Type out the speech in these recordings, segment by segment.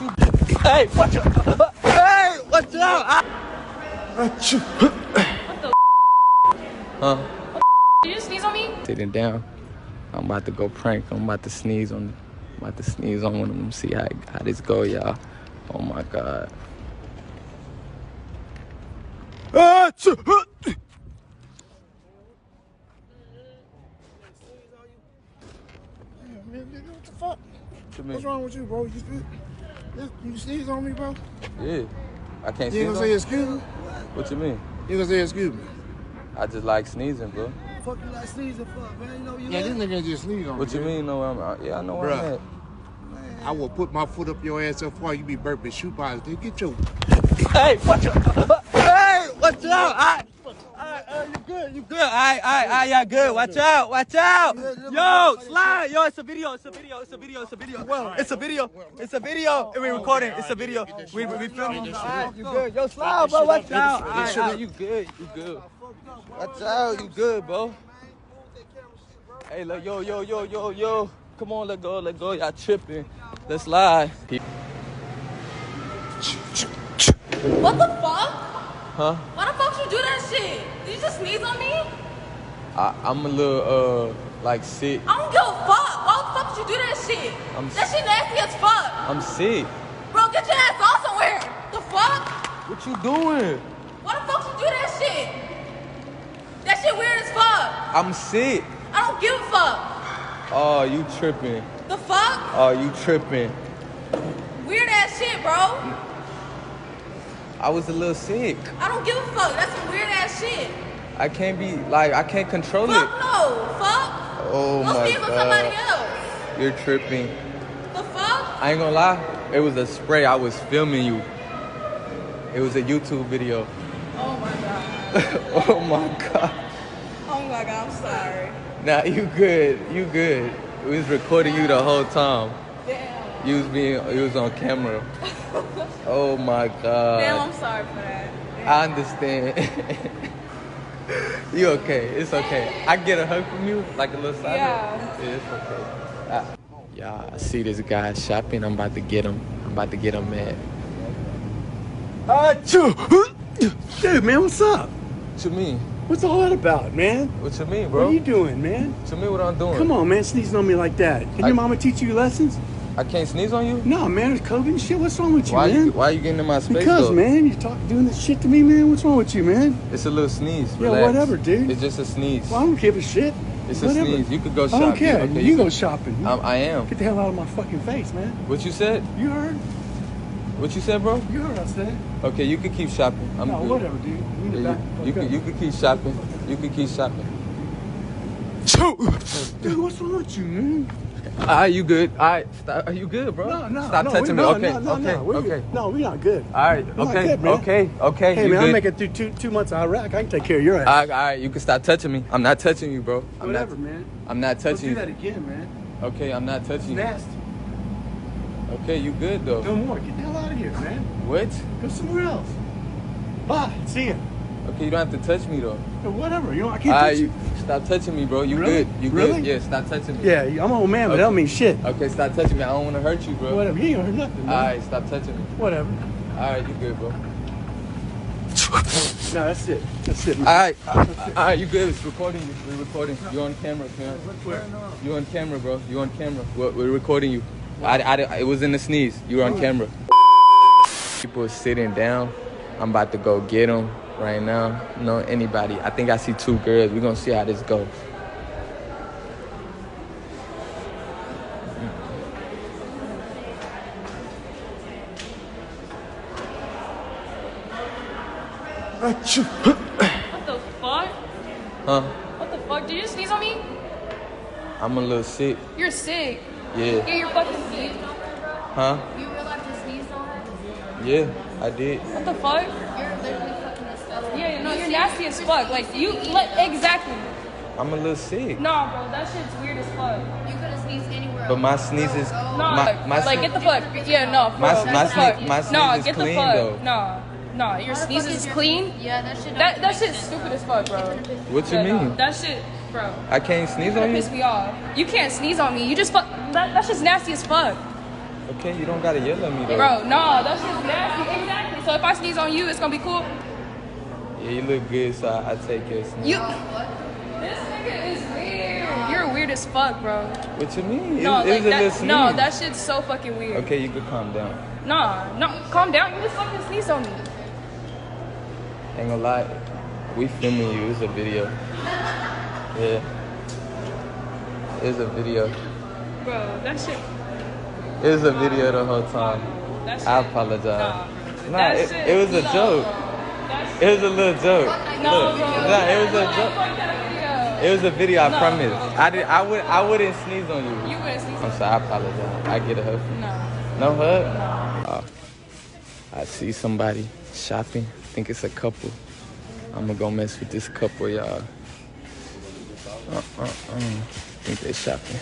you? Hey, watch out! Hey, watch out! What the? Huh? Did you sneeze on me? Sitting down. I'm about to go prank. I'm about to sneeze on. I'm about to sneeze on one of them. See how this go, y'all. Oh my God. Man, nigga, what the fuck? What What's wrong with you, bro? You sneeze on me, bro? Yeah. I can't You sneeze gonna on say you? excuse me? What you mean? You gonna say excuse me? I just like sneezing, bro. Fuck you like sneezing for, man? You know you Yeah, at? this nigga just sneeze on me. What you mean? No, yeah, I know where I'm Bruh. at. I will put my foot up your ass so far you be burping shoe positive. Get your... Hey, watch out! Hey, watch out! You good? You good? Y'all good? Watch out! Watch out! Yo, slide! Yo, it's a video! It's a video! It's a video! It's a video! It's a video! It's a video! And we recording! It's a video! We filming! Alright, you good? Yo, slide, bro! Watch out! Alright, you good? You good? Watch out! You good, bro? Hey, look, yo! Come on, let go! Y'all tripping? Let's slide. What the fuck? Huh? Why the fuck you do that shit? Did you just sneeze on me? I'm a little like sick. I don't give a fuck. Why the fuck did you do that shit? That shit nasty as fuck. I'm sick. Bro, get your ass off somewhere. The fuck? What you doing? Why the fuck you do that shit? That shit weird as fuck. I'm sick. I don't give a fuck. Oh, you tripping. The fuck? Oh, you tripping. Weird ass shit, bro. I was a little sick. I don't give a fuck. That's some weird ass shit. I can't be, like, I can't control Fuck it. no. Fuck. Oh Go my sneeze on somebody God. else. You're tripping. The fuck? I ain't gonna lie. It was a spray. I was filming you. It was a YouTube video. Oh my God. Oh my God. Oh my God, I'm sorry. Nah, you good. You good. We was recording you the whole time. Damn. You was on camera. Oh my God. Damn, I'm sorry for that. Damn. I understand. You okay? It's okay. I get a hug from you, like a little side. Yeah. It's okay. Yeah, I see this guy shopping. I'm about to get him. Mad. Dude, man, what's up? What you mean? What's all that about, man? What you mean, bro? What are you doing, man? To me, what I'm doing? Come on, man, sneezing on me like that. Can your mama teach you lessons? I can't sneeze on you? No, man, it's COVID and shit. What's wrong with you, man? Why you getting in my space, Because, though? man, you're doing this shit to me, man. What's wrong with you, man? It's a little sneeze. Yeah, Relax. whatever, dude. It's just a sneeze. Well, I don't give a shit. It's Whatever. a sneeze. You could go I shopping. don't care. Okay, you go shopping. I am. Get the hell out of my fucking face, man. What you said? You heard? What you said, bro? You heard what I said. Okay, you could keep shopping. I'm No, good. whatever, dude. You, need to back the You fuck up. could keep shopping. You could keep shopping. Dude, what's wrong with you, man? Alright, you good? Alright, stop. Are you good, bro? No, Stop touching me. Okay, okay. No, we're not good. Alright, We're not okay, good, man. okay. Hey, you man, good? I'm making it through 2 months of Iraq. I can take care of your ass. Alright, you can stop touching me. I'm not touching you, bro. Whatever, man. I'm not Don't touching do that you. again, man. Okay, I'm not It's touching you. nasty. Okay, you good though. No more. Get the hell out of here, man. What? Go somewhere else. Bye. See ya. Okay, you don't have to touch me though. Whatever. You know, I can't Alright, touch you. stop touching me, bro. You Really? good? You Really? good? Yeah, stop touching me. Yeah, I'm an old man, but that don't mean shit. Okay, stop touching me. I don't want to hurt you, bro. Whatever. You ain't gonna hurt nothing, man. Alright, stop touching me. Whatever. Alright, you good, bro. No, that's it. That's it, man. Alright, you good. It's recording you. We're recording. You're on camera, man. You're on camera, bro. You're on camera. We're recording you. It was in the sneeze. You were on camera. People sitting down. I'm about to go get them right now. No, anybody. I think I see 2 girls. We're going to see how this goes. What the fuck? Huh? What the fuck? Did you just sneeze on me? I'm a little sick. You're sick. Yeah. Yeah, you're fucking sick. Huh? You realize you sneezed on her? Yeah, I did. What the fuck? You're literally fucking disgusting. Yeah, no, you're nasty as fuck. Like, exactly. I'm a little sick. Nah, bro, that shit's weird as fuck. You could have sneezed anywhere But else. my sneezes... Nah, my like, get the fuck. Yeah, no, My- bro, my get the fuck. sneeze- my sneeze Nah, is get the clean, fuck. though. Nah, your How the fuck sneezes is is your- clean? Yeah, that shit. That shit's stupid as fuck, bro. What you Yeah, no, mean? that shit, bro. I can't sneeze That on you? piss me off. You can't sneeze on me. You just fuck. That's just nasty as fuck. Okay, you don't gotta yell at me though. Bro, no, that shit's nasty. Exactly. So if I sneeze on you, it's gonna be cool. Yeah, you look good, so I take your sneeze. You. This nigga is weird. You're weird as fuck, bro. What you mean? No, It was a little that, sneeze. no, that shit's so fucking weird. Okay, you could calm down. Nah, no, calm down. You just fucking sneeze on me. Ain't gonna lie, we filming you. It's a video. Yeah. It's a video. Bro, that shit. It was a video the whole time. That shit. I apologize. Nah, Nah, that it, shit, it was a no. joke. That shit. It was a little joke. No, Look, bro. nah, it was a Fuck joke. that video. It was a video, I No. promise. I wouldn't sneeze on you. You wouldn't sneeze on I'm me. sorry, I apologize. I get a hug. No. No hug? I see somebody shopping. I think it's a couple. I'm gonna go mess with this couple, y'all. I think they shopping.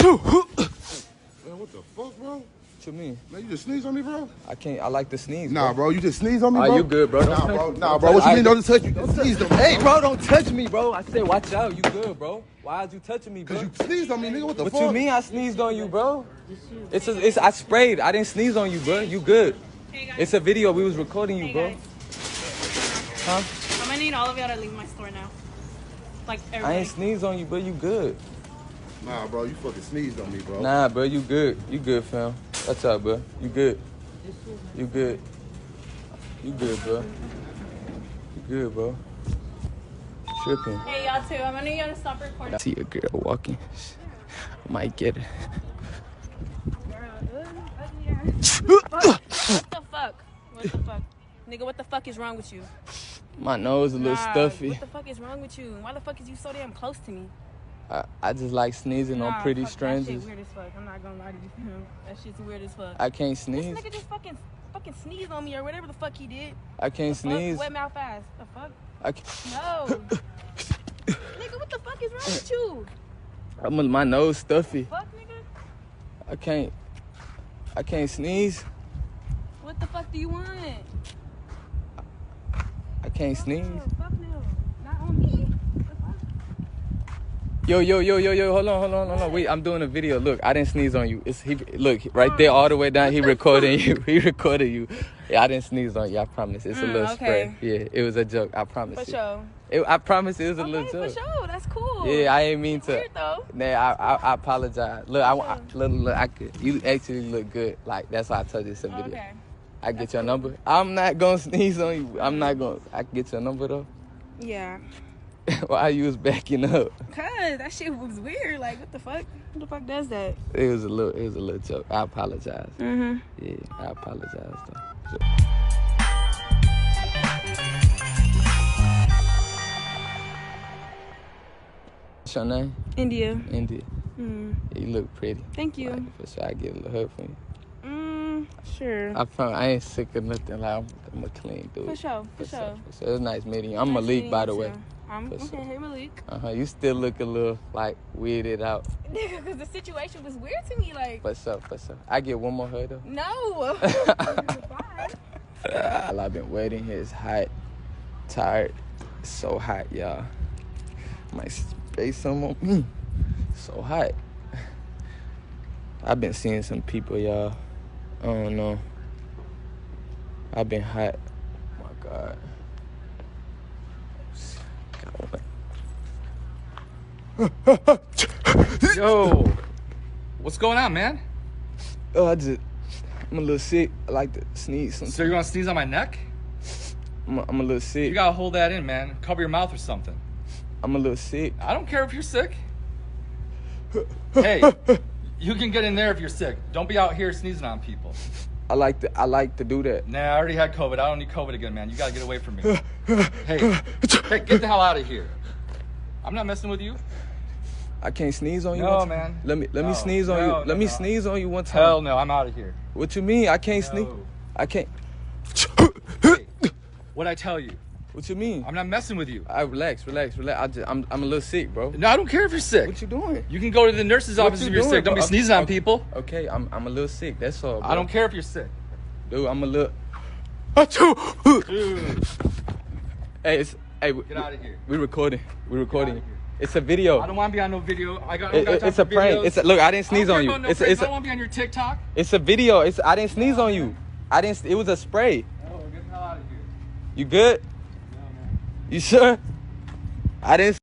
Man, what the fuck, bro? What you mean? Man, you just sneeze on me, bro? I like to sneeze. Nah, bro, you just sneeze on me, bro? You good, bro? Nah, bro. Nah, bro. What you mean? Don't touch you? Don't sneeze on me. Hey, bro, don't touch me, bro. I said, watch out. You good, bro? Why are you touching me, bro? Cause you sneezed on me, nigga. What the What fuck? you mean I sneezed on you, bro? I sprayed. I didn't sneeze on you, bro. You good? It's a video. We was recording you, bro. Huh? I'm gonna need all of y'all to leave my store now. Like I everybody. ain't sneezed on you, bro. You good? Nah, bro. You fucking sneezed on me, bro. Nah, bro. You good? You good, fam? What's up, bro? You good? You good? You good, bro? You good, bro? Tripping. Hey, y'all too. I'm gonna need y'all to stop recording. I see a girl walking. Might get it. What the fuck? What the fuck? Nigga, what the fuck is wrong with you? My nose a little Nah, stuffy. What the fuck is wrong with you? Why the fuck is you so damn close to me? I just like sneezing on Nah, pretty fuck, strangers. That shit weird as fuck. I'm not gonna lie to you. That shit's weird as fuck. I can't This sneeze. nigga just fucking sneezed on me or whatever the fuck he did. I can't The fuck? sneeze. Wet mouth ass. The fuck? I can't. No. Nigga, what the fuck is wrong with you? My nose stuffy. Fuck, nigga. I can't sneeze. What the fuck do you want? I can't sneeze. No, fuck no. Not on me. What the fuck? Yo, hold on. Wait, I'm doing a video. Look, I didn't sneeze on you. Look, right there all the way down, he recording you. He recorded you. Yeah, I didn't sneeze on you, I promise. It's a little okay. spray. Yeah, it was a joke, I promise. For sure. I promise it was a Okay, little for joke. sure. That's cool. Yeah, I ain't mean to. Weird though. Nah, I apologize. Look, look, you actually look good. Like, that's why I told you it's a video. Okay. I get your number. I'm not gonna sneeze on you. I can get your number though. Yeah. Why you was backing up? Cause that shit was weird. Like, what the fuck? Who the fuck does that? It was a little joke. I apologize. Mm-hmm. Yeah, I apologize though. What's your name? India. India. Mm. Yeah, you look pretty. Thank you. Like, for sure, I get a little hug from you. Sure. I ain't sick of nothing. Like, I'm a clean dude. For sure. For sure. For sure. It's nice meeting you. I'm Nice Malik, meeting by you the way. too. I'm For okay. sure. Hey, Malik. You still look a little like weirded out. Nigga, because the situation was weird to me. Like, For sure. I get one more hug though. no. Bye. All I've been waiting here is hot, tired. It's so hot, y'all. Might spray some on me. So hot. I've been seeing some people, y'all. I don't know. I've been hot. Oh my God. Yo, what's going on, man? Oh, I'm a little sick. I like to sneeze sometimes. So you're gonna sneeze on my neck? I'm a little sick. You gotta hold that in, man. Cover your mouth or something. I'm a little sick. I don't care if you're sick. Hey, you can get in there if you're sick. Don't be out here sneezing on people. I like to do that. Nah, I already had COVID. I don't need COVID again, man. You gotta get away from me. Hey, get the hell out of here. I'm not messing with you. I can't sneeze on you. No, one time? man. Let me No, sneeze on no, you. no, Let me no. sneeze on you one time. Hell no, I'm out of here. What you mean? I can't sneeze. No. I can't. Hey, what'd I tell you? What you mean? I'm not messing with you. Relax. I'm a little sick, bro. No, I don't care if you're sick. What you doing? You can go to the nurse's office if you're sick. Don't be sneezing on people. Okay, I'm a little sick. That's all. Bro. I don't care if you're sick. Dude, I'm a little. Dude, Hey, get out of here. we recording. Get out of here. It's a video. I don't want to be on no video. It's a prank. It's look. I didn't sneeze on you. I don't want to be on your TikTok. It's a video. I didn't sneeze on you. It was a spray. Oh, get the hell out of here. You good? No, man. You sure? I didn't.